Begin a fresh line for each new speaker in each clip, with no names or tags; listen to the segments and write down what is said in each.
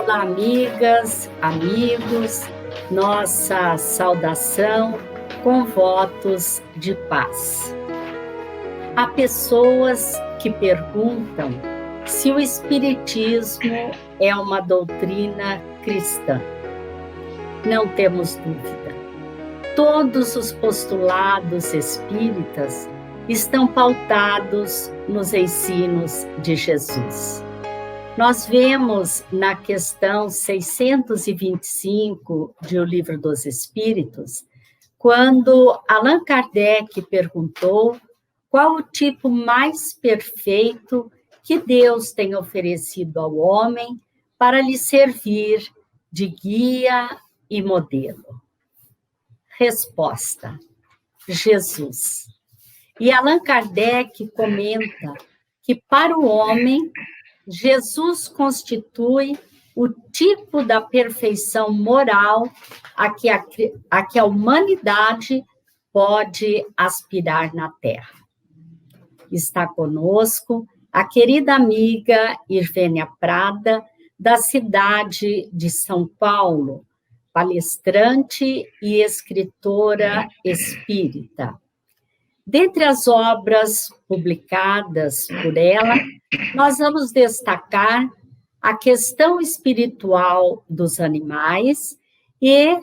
Olá, amigas, amigos, nossa saudação com votos de paz. Há pessoas que perguntam se o Espiritismo é uma doutrina cristã. Não temos dúvida. Todos os postulados espíritas estão pautados nos ensinos de Jesus. Nós vemos na questão 625 de O Livro dos Espíritos, quando Allan Kardec perguntou qual o tipo mais perfeito que Deus tem oferecido ao homem para lhe servir de guia e modelo. Resposta: Jesus. E Allan Kardec comenta que para o homem, Jesus constitui o tipo da perfeição moral a que a humanidade pode aspirar na Terra. Está conosco a querida amiga Irvênia Prada, da cidade de São Paulo, palestrante e escritora espírita. Dentre as obras publicadas por ela, nós vamos destacar a questão espiritual dos animais e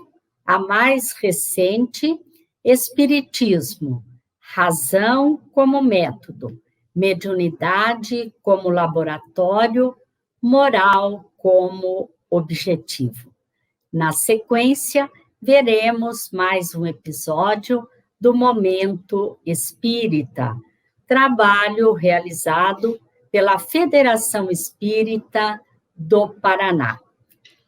a mais recente, Espiritismo, razão como método, mediunidade como laboratório, moral como objetivo. Na sequência, veremos mais um episódio do Momento Espírita, trabalho realizado pela Federação Espírita do Paraná.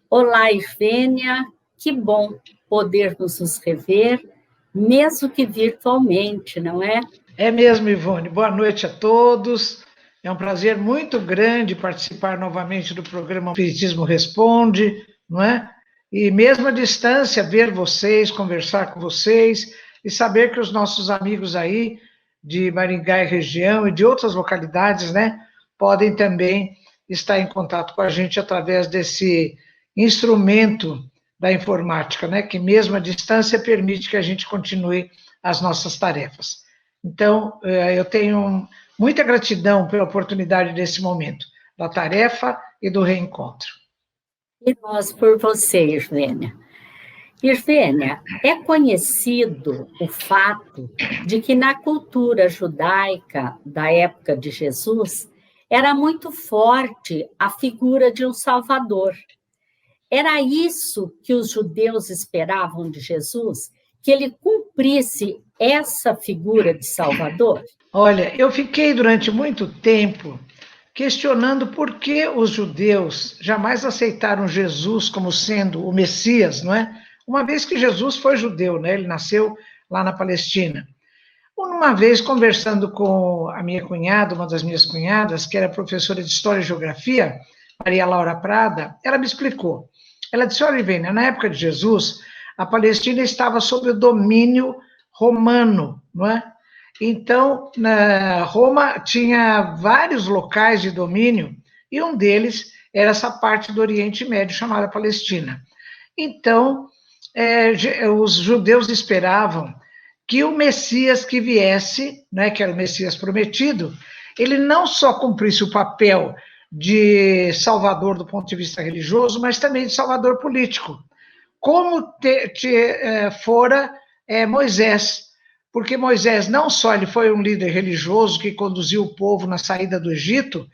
Olá, Irvênia, que bom podermos nos rever, mesmo que virtualmente, não é?
É mesmo, Ivone. Boa noite a todos. É um prazer muito grande participar novamente do programa Espiritismo Responde, não é? E mesmo à distância, ver vocês, conversar com vocês e saber que os nossos amigos aí de Maringá e região e de outras localidades, né, podem também estar em contato com a gente através desse instrumento da informática, né, que mesmo à distância permite que a gente continue as nossas tarefas. Então, eu tenho muita gratidão pela oportunidade desse momento, da tarefa e do reencontro.
E nós por você, Irvênia. Irvênia, é conhecido o fato de que na cultura judaica da época de Jesus era muito forte a figura de um Salvador. Era isso que os judeus esperavam de Jesus? Que ele cumprisse essa figura de Salvador?
Olha, eu fiquei durante muito tempo questionando por que os judeus jamais aceitaram Jesus como sendo o Messias, não é? Uma vez que Jesus foi judeu, né? Ele nasceu lá na Palestina. Uma vez, conversando com a minha cunhada, uma das minhas cunhadas, que era professora de História e Geografia, Maria Laura Prada, ela me explicou. Ela disse, olha, Ivênia, na época de Jesus, a Palestina estava sob o domínio romano, não é? Então, Roma tinha vários locais de domínio, e um deles era essa parte do Oriente Médio, chamada Palestina. Então, os judeus esperavam que o Messias que viesse, né, que era o Messias prometido, ele não só cumprisse o papel de salvador do ponto de vista religioso, mas também de salvador político, como fora Moisés, porque Moisés não só ele foi um líder religioso que conduziu o povo na saída do Egito,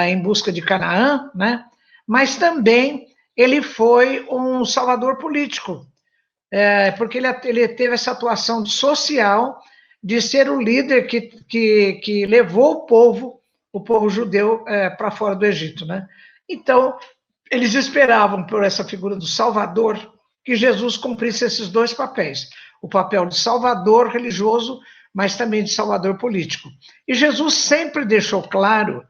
em busca de Canaã, né, mas também ele foi um salvador político, porque ele teve essa atuação social de ser o líder que levou o povo judeu para fora do Egito, né? Então, eles esperavam por essa figura do Salvador que Jesus cumprisse esses dois papéis, o papel de Salvador religioso, mas também de Salvador político. E Jesus sempre deixou claro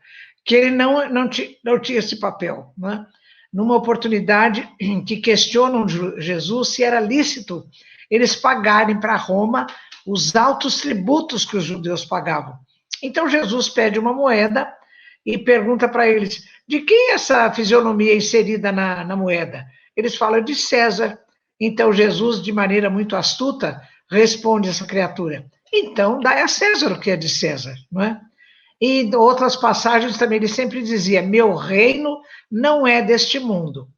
que ele não tinha esse papel, né? Numa oportunidade que questionam Jesus se era lícito eles pagarem para Roma os altos tributos que os judeus pagavam. Então Jesus pede uma moeda e pergunta para eles, de quem é essa fisionomia inserida na moeda? Eles falam de César. Então Jesus, de maneira muito astuta, responde essa criatura, então dai a César o que é de César, não é? E em outras passagens também ele sempre dizia, meu reino não é deste mundo.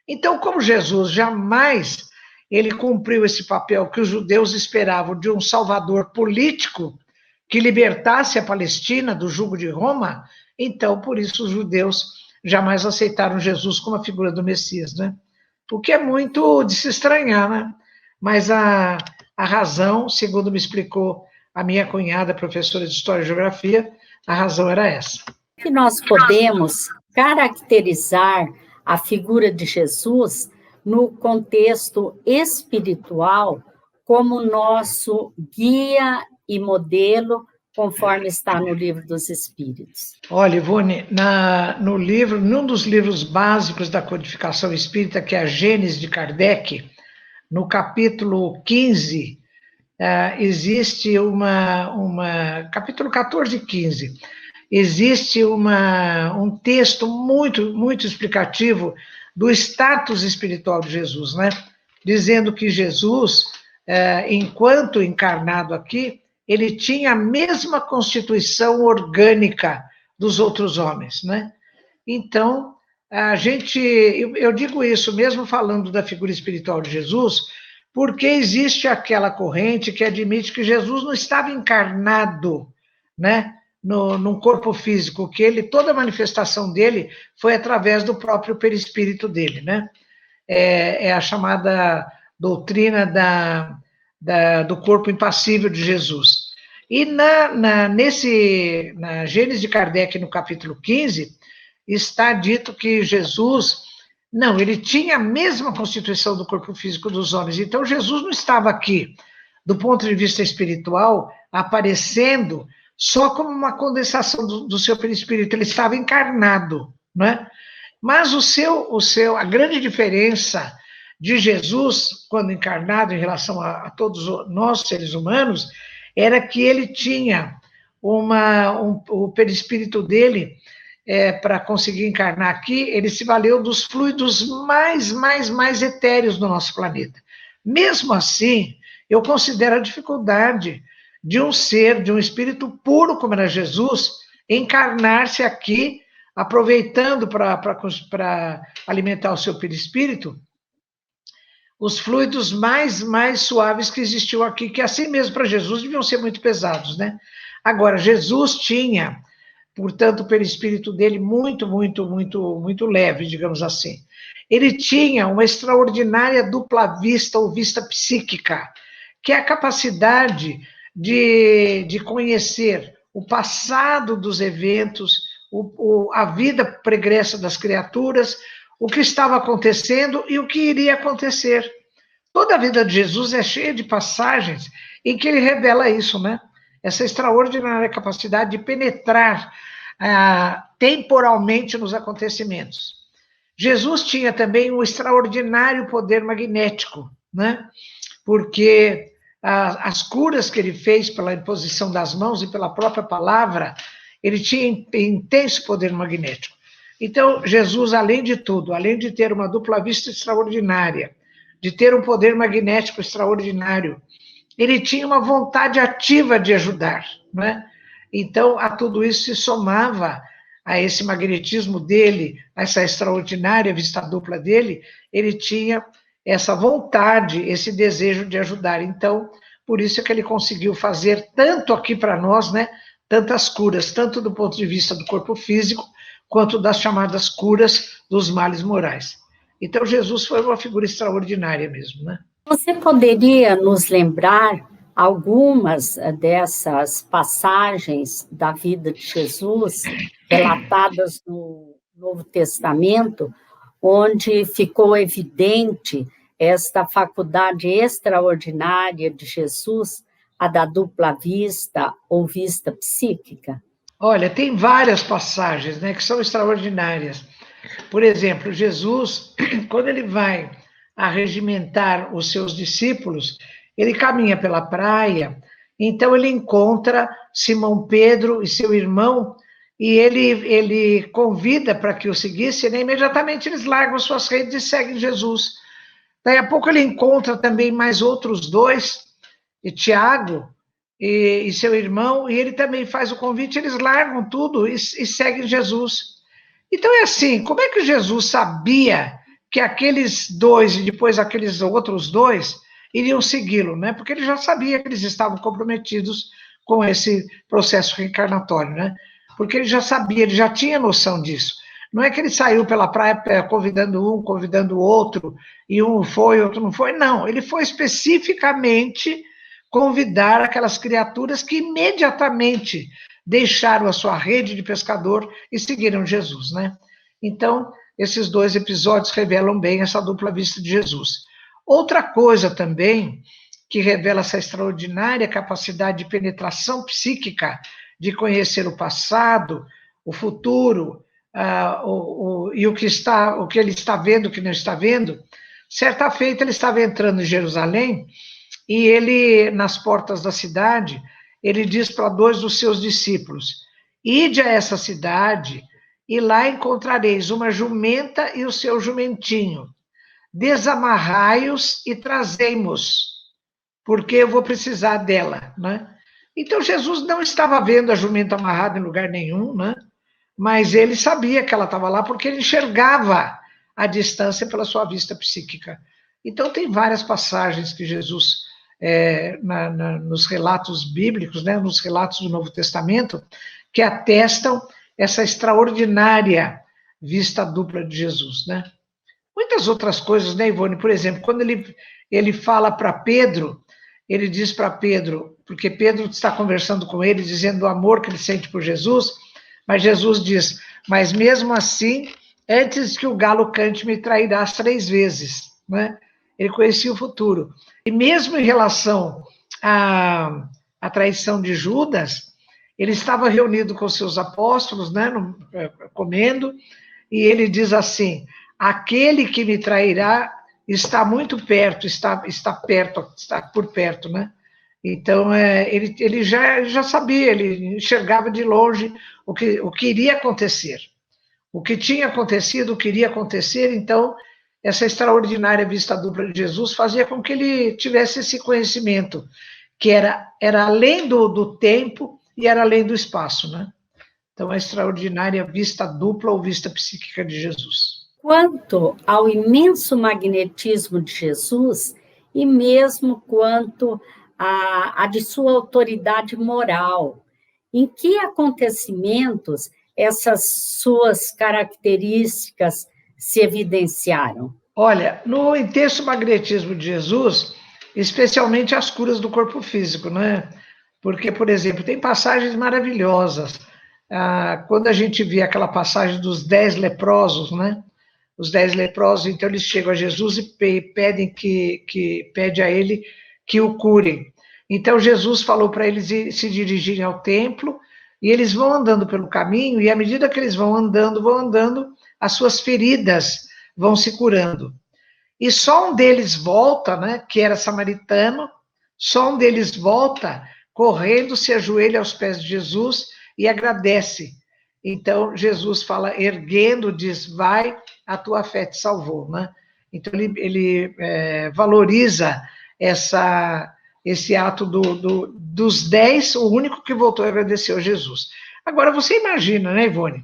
Então, como Jesus jamais ele cumpriu esse papel que os judeus esperavam de um salvador político que libertasse a Palestina do jugo de Roma, então, por isso, os judeus jamais aceitaram Jesus como a figura do Messias, né? O que é muito de se estranhar, né? Mas a razão, segundo me explicou a minha cunhada, professora de História e Geografia, a razão era essa.
Que nós podemos caracterizar a figura de Jesus no contexto espiritual como nosso guia e modelo, conforme está no Livro dos Espíritos.
Olha, Ivone, no livro, num dos livros básicos da codificação espírita, que é a Gênese de Kardec, no capítulo 15, existe capítulo 14 e 15, existe um texto muito, muito explicativo do status espiritual de Jesus, né? Dizendo que Jesus, enquanto encarnado aqui, ele tinha a mesma constituição orgânica dos outros homens, né? Então, eu digo isso mesmo falando da figura espiritual de Jesus, porque existe aquela corrente que admite que Jesus não estava encarnado, né, num corpo físico, que toda a manifestação dele foi através do próprio perispírito dele, né? É a chamada doutrina do corpo impassível de Jesus. E na Gênese de Kardec, no capítulo 15, está dito que Jesus, não, ele tinha a mesma constituição do corpo físico dos homens, então Jesus não estava aqui, do ponto de vista espiritual, aparecendo só como uma condensação do seu perispírito, ele estava encarnado, não é? Mas a grande diferença de Jesus, quando encarnado, em relação a todos nós, seres humanos, era que ele tinha o perispírito dele, para conseguir encarnar aqui, ele se valeu dos fluidos mais etéreos do nosso planeta. Mesmo assim, eu considero a dificuldade de um ser, de um espírito puro como era Jesus, encarnar-se aqui, aproveitando para alimentar o seu perispírito, os fluidos mais suaves que existiam aqui, que assim mesmo para Jesus deviam ser muito pesados, né? Agora, Jesus tinha, portanto, o perispírito dele muito leve, digamos assim. Ele tinha uma extraordinária dupla vista ou vista psíquica, que é a capacidade de conhecer o passado dos eventos, a vida pregressa das criaturas, o que estava acontecendo e o que iria acontecer. Toda a vida de Jesus é cheia de passagens em que ele revela isso, né? Essa extraordinária capacidade de penetrar temporalmente nos acontecimentos. Jesus tinha também um extraordinário poder magnético, né? Porque as curas que ele fez pela imposição das mãos e pela própria palavra, ele tinha intenso poder magnético. Então, Jesus, além de tudo, além de ter uma dupla vista extraordinária, de ter um poder magnético extraordinário, ele tinha uma vontade ativa de ajudar, né? Então, a tudo isso se somava a esse magnetismo dele, a essa extraordinária vista dupla dele, ele tinha essa vontade, esse desejo de ajudar. Então, por isso é que ele conseguiu fazer tanto aqui para nós, né, tantas curas, tanto do ponto de vista do corpo físico, quanto das chamadas curas dos males morais. Então, Jesus foi uma figura extraordinária mesmo, né?
Você poderia nos lembrar algumas dessas passagens da vida de Jesus, relatadas no Novo Testamento, onde ficou evidente esta faculdade extraordinária de Jesus, a da dupla vista ou vista psíquica?
Olha, tem várias passagens, né, que são extraordinárias. Por exemplo, Jesus, quando ele vai arregimentar os seus discípulos, ele caminha pela praia, então ele encontra Simão Pedro e seu irmão e ele convida para que o seguissem, né? Imediatamente eles largam suas redes e seguem Jesus. Daí a pouco ele encontra também mais outros dois, e Tiago e seu irmão, e ele também faz o convite, eles largam tudo e seguem Jesus. Então é assim, como é que Jesus sabia que aqueles dois e depois aqueles outros dois iriam segui-lo, né? Porque ele já sabia que eles estavam comprometidos com esse processo reencarnatório, né? Porque ele já sabia, ele já tinha noção disso. Não é que ele saiu pela praia convidando um, convidando o outro, e um foi, outro não foi. Não, ele foi especificamente convidar aquelas criaturas que imediatamente deixaram a sua rede de pescador e seguiram Jesus, né? Então, esses dois episódios revelam bem essa dupla vista de Jesus. Outra coisa também que revela essa extraordinária capacidade de penetração psíquica, de conhecer o passado, o futuro, e o que ele está vendo, o que não está vendo. Certa feita ele estava entrando em Jerusalém e ele, nas portas da cidade, ele diz para dois dos seus discípulos: ide a essa cidade e lá encontrareis uma jumenta e o seu jumentinho. Desamarrai-os e trazei-mos, porque eu vou precisar dela, né? Então Jesus não estava vendo a jumenta amarrada em lugar nenhum, né? Mas ele sabia que ela estava lá porque ele enxergava a distância pela sua vista psíquica. Então tem várias passagens que Jesus, nos relatos bíblicos, né, nos relatos do Novo Testamento, que atestam essa extraordinária vista dupla de Jesus, né? Muitas outras coisas, né, Ivone? Por exemplo, quando ele fala para Pedro, ele diz para Pedro, porque Pedro está conversando com ele, dizendo o amor que ele sente por Jesus, mas Jesus diz, mas mesmo assim, antes que o galo cante, me trairás 3 vezes, né? Ele conhecia o futuro. E mesmo em relação à traição de Judas, ele estava reunido com seus apóstolos, né, comendo, e ele diz assim, aquele que me trairá está muito perto, está perto, está por perto, né? Então, ele já sabia, ele enxergava de longe o que iria acontecer. O que tinha acontecido, o que iria acontecer, então, essa extraordinária vista dupla de Jesus fazia com que ele tivesse esse conhecimento, que era além do tempo e era além do espaço, né? Então, a extraordinária vista dupla ou vista psíquica de Jesus.
Quanto ao imenso magnetismo de Jesus, e mesmo quanto a de sua autoridade moral, em que acontecimentos essas suas características se evidenciaram?
Olha, no intenso magnetismo de Jesus, especialmente as curas do corpo físico, né? Porque, por exemplo, tem passagens maravilhosas. Quando a gente vê aquela passagem dos 10 leprosos, né? Os 10 leprosos, então eles chegam a Jesus e pedem pede a ele que o curem. Então Jesus falou para eles se dirigirem ao templo, e eles vão andando pelo caminho, e à medida que eles vão andando, as suas feridas vão se curando. E só um deles volta, né, que era samaritano, só um deles volta correndo, se ajoelha aos pés de Jesus e agradece. Então, Jesus fala, erguendo, diz, vai, a tua fé te salvou, né? Então, ele valoriza esse ato dos 10, o único que voltou a agradecer a Jesus. Agora, você imagina, né, Ivone?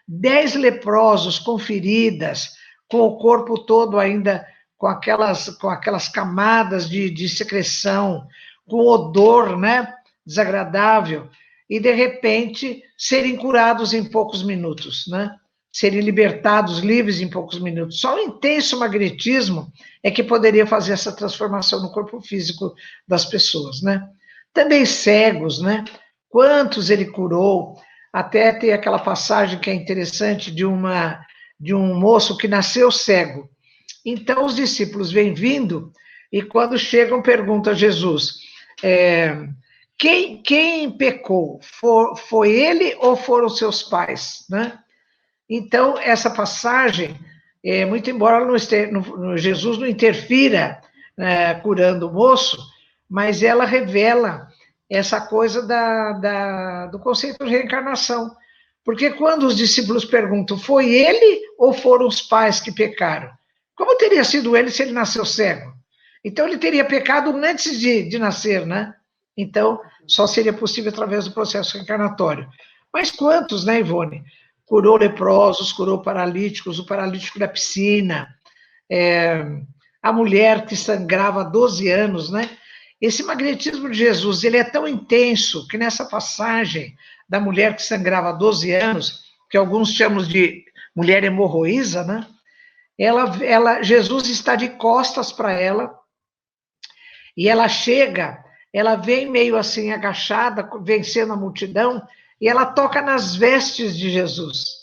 10 leprosos com feridas, com o corpo todo ainda com aquelas camadas de secreção, com odor, né, desagradável, e de repente serem curados em poucos minutos, né? Serem libertados, livres em poucos minutos. Só o intenso magnetismo é que poderia fazer essa transformação no corpo físico das pessoas, né? Também cegos, né? Quantos ele curou? Até tem aquela passagem que é interessante de um moço que nasceu cego. Então os discípulos vêm vindo e quando chegam perguntam a Jesus, quem pecou? Foi ele ou foram seus pais? Né? Então essa passagem, muito embora Jesus não interfira curando o moço, mas ela revela essa coisa do conceito de reencarnação, Porque quando os discípulos perguntam, foi ele ou foram os pais que pecaram? Como teria sido ele se ele nasceu cego? Então, ele teria pecado antes de nascer, né? Então, só seria possível através do processo reencarnatório. Mas quantos, né, Ivone? Curou leprosos, curou paralíticos, o paralítico da piscina, a mulher que sangrava há 12 anos, né? Esse magnetismo de Jesus, ele é tão intenso que nessa passagem da mulher que sangrava há 12 anos, que alguns chamam de mulher hemorroísa, né? Jesus está de costas para ela, e ela chega, ela vem meio assim agachada, vencendo a multidão, e ela toca nas vestes de Jesus.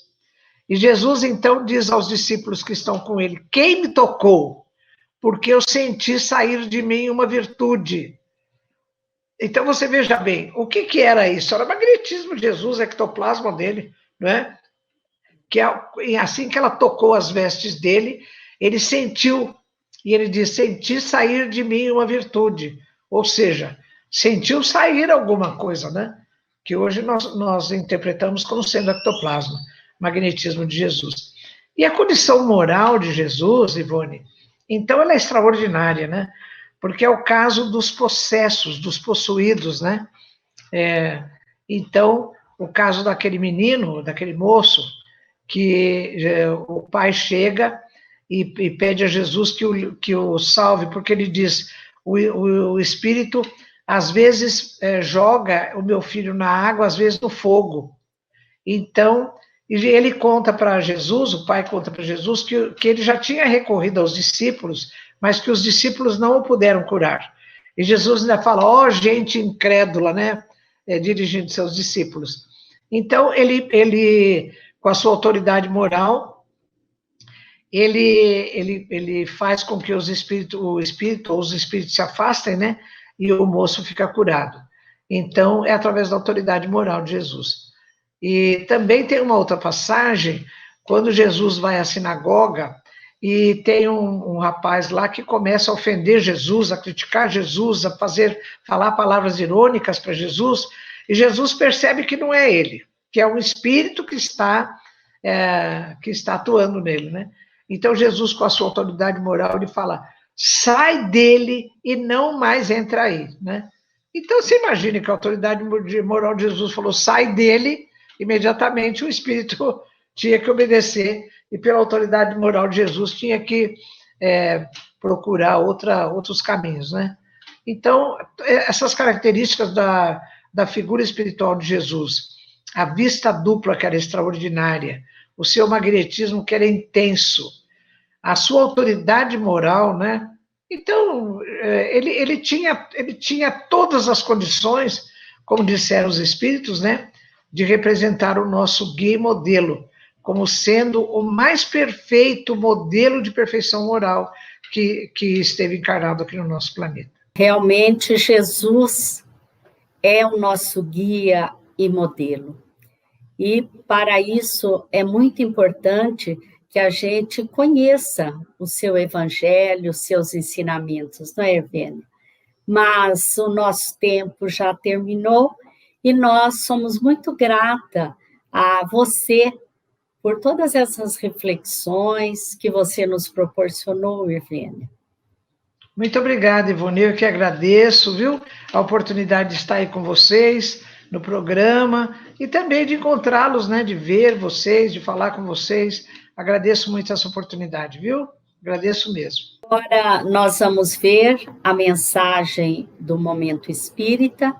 E Jesus então diz aos discípulos que estão com ele, quem me tocou? Porque eu senti sair de mim uma virtude. Então você veja bem, o que era isso? Era o magnetismo de Jesus, ectoplasma dele, não é? Que assim que ela tocou as vestes dele, ele sentiu, e ele diz, senti sair de mim uma virtude. Ou seja, sentiu sair alguma coisa, né? Que hoje nós interpretamos como sendo ectoplasma, magnetismo de Jesus. E a condição moral de Jesus, Ivone, então ela é extraordinária, né? Porque é o caso dos possessos, dos possuídos, né? Então, o caso daquele menino, daquele moço, que o pai chega e pede a Jesus que o salve, porque ele diz, o Espírito às vezes joga o meu filho na água, às vezes no fogo. Então, ele conta para Jesus, o pai conta para Jesus, que ele já tinha recorrido aos discípulos, mas que os discípulos não o puderam curar. E Jesus ainda fala, ó, gente incrédula, né? Dirigindo seus discípulos. Então, ele com a sua autoridade moral, ele faz com que os espíritos se afastem, né? E o moço fica curado. Então, é através da autoridade moral de Jesus. E também tem uma outra passagem, quando Jesus vai à sinagoga, e tem um rapaz lá que começa a ofender Jesus, a criticar Jesus, a falar palavras irônicas para Jesus, e Jesus percebe que não é ele, que é um espírito que está atuando nele, né? Então Jesus, com a sua autoridade moral, ele fala, sai dele e não mais entra aí, né? Então você imagina que a autoridade moral de Jesus falou, sai dele, imediatamente o espírito tinha que obedecer, e pela autoridade moral de Jesus tinha que procurar outros caminhos, né? Então, essas características da figura espiritual de Jesus, a vista dupla que era extraordinária, o seu magnetismo que era intenso, a sua autoridade moral, né? Então, ele tinha todas as condições, como disseram os espíritos, né? De representar o nosso guia e modelo, como sendo o mais perfeito modelo de perfeição moral que esteve encarnado aqui no nosso planeta.
Realmente, Jesus é o nosso guia e modelo. E, para isso, é muito importante que a gente conheça o seu evangelho, os seus ensinamentos, não é, Irvênia? Mas o nosso tempo já terminou e nós somos muito grata a você por todas essas reflexões que você nos proporcionou, Irvênia.
Muito obrigada, Ivone, eu que agradeço, viu? A oportunidade de estar aí com vocês no programa e também de encontrá-los, né? De ver vocês, de falar com vocês. Agradeço muito essa oportunidade, viu? Agradeço mesmo.
Agora nós vamos ver a mensagem do Momento Espírita,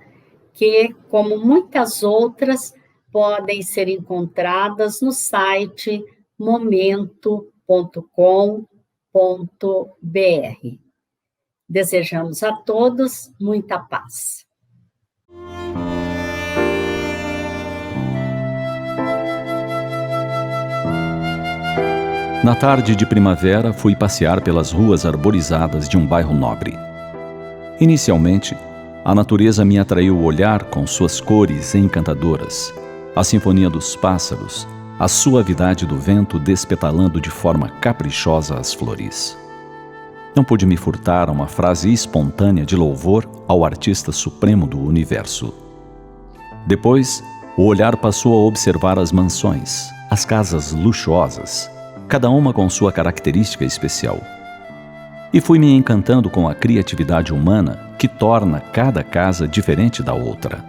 que, como muitas outras, podem ser encontradas no site momento.com.br. Desejamos a todos muita paz.
Na tarde de primavera, fui passear pelas ruas arborizadas de um bairro nobre. Inicialmente, a natureza me atraiu o olhar com suas cores encantadoras, a sinfonia dos pássaros, a suavidade do vento despetalando de forma caprichosa as flores. Não pude me furtar a uma frase espontânea de louvor ao artista supremo do universo. Depois, o olhar passou a observar as mansões, as casas luxuosas, cada uma com sua característica especial. E fui me encantando com a criatividade humana que torna cada casa diferente da outra.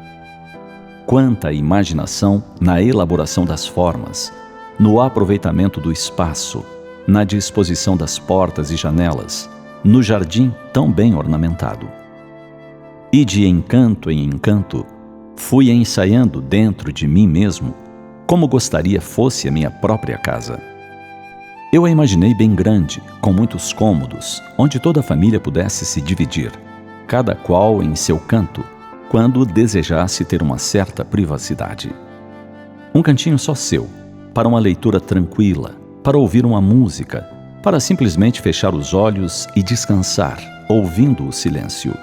Quanta imaginação na elaboração das formas, no aproveitamento do espaço, na disposição das portas e janelas, no jardim tão bem ornamentado. E de encanto em encanto, fui ensaiando dentro de mim mesmo como gostaria fosse a minha própria casa. Eu a imaginei bem grande, com muitos cômodos, onde toda a família pudesse se dividir, cada qual em seu canto, quando desejasse ter uma certa privacidade. Um cantinho só seu, para uma leitura tranquila, para ouvir uma música, para simplesmente fechar os olhos e descansar, ouvindo o silêncio.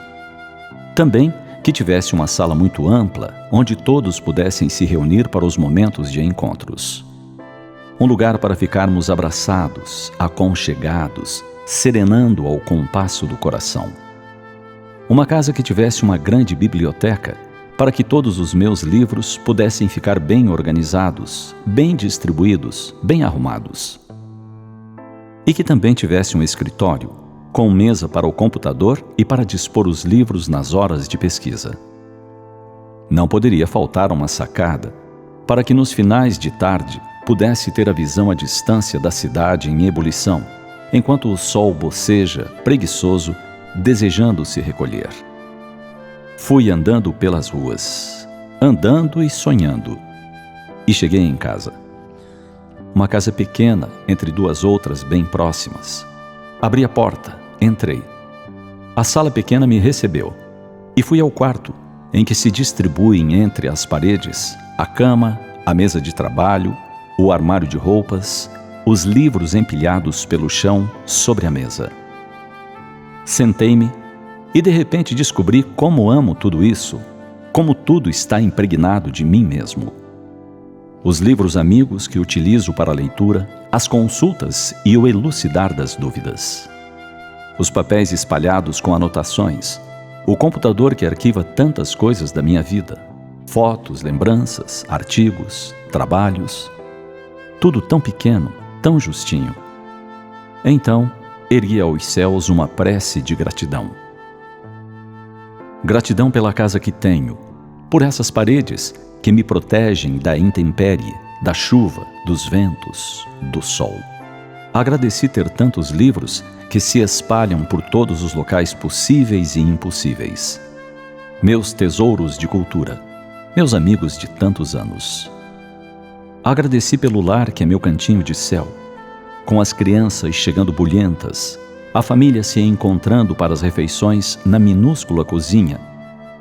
Também que tivesse uma sala muito ampla, onde todos pudessem se reunir para os momentos de encontros. Um lugar para ficarmos abraçados, aconchegados, serenando ao compasso do coração. Uma casa que tivesse uma grande biblioteca, para que todos os meus livros pudessem ficar bem organizados, bem distribuídos, bem arrumados. E que também tivesse um escritório, com mesa para o computador e para dispor os livros nas horas de pesquisa. Não poderia faltar uma sacada, para que nos finais de tarde pudesse ter a visão à distância da cidade em ebulição, enquanto o sol boceja, preguiçoso, desejando se recolher. Fui andando pelas ruas, andando e sonhando, e cheguei em casa. Uma casa pequena, entre duas outras bem próximas. Abri a porta, entrei. A sala pequena me recebeu, e fui ao quarto, em que se distribuem entre as paredes a cama, a mesa de trabalho, o armário de roupas, os livros empilhados pelo chão sobre a mesa. Sentei-me e de repente descobri como amo tudo isso, como tudo está impregnado de mim mesmo. Os livros amigos que utilizo para a leitura, as consultas e o elucidar das dúvidas. Os papéis espalhados com anotações, o computador que arquiva tantas coisas da minha vida, fotos, lembranças, artigos, trabalhos, tudo tão pequeno, tão justinho. Então, ergui aos céus uma prece de gratidão. Gratidão pela casa que tenho, por essas paredes que me protegem da intempérie, da chuva, dos ventos, do sol. Agradeci ter tantos livros que se espalham por todos os locais possíveis e impossíveis. Meus tesouros de cultura, meus amigos de tantos anos. Agradeci pelo lar que é meu cantinho de céu, com as crianças chegando bulhentas, a família se encontrando para as refeições na minúscula cozinha,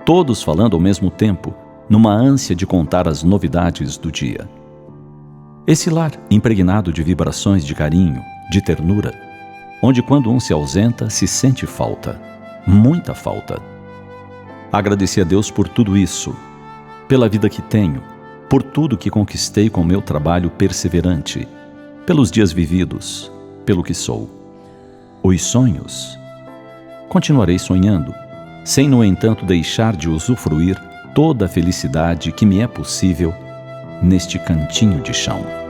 todos falando ao mesmo tempo, numa ânsia de contar as novidades do dia. Esse lar impregnado de vibrações de carinho, de ternura, onde quando um se ausenta, se sente falta, muita falta. Agradeci a Deus por tudo isso, pela vida que tenho, por tudo que conquistei com meu trabalho perseverante, pelos dias vividos, pelo que sou. Os sonhos? Continuarei sonhando, sem, no entanto, deixar de usufruir toda a felicidade que me é possível neste cantinho de chão.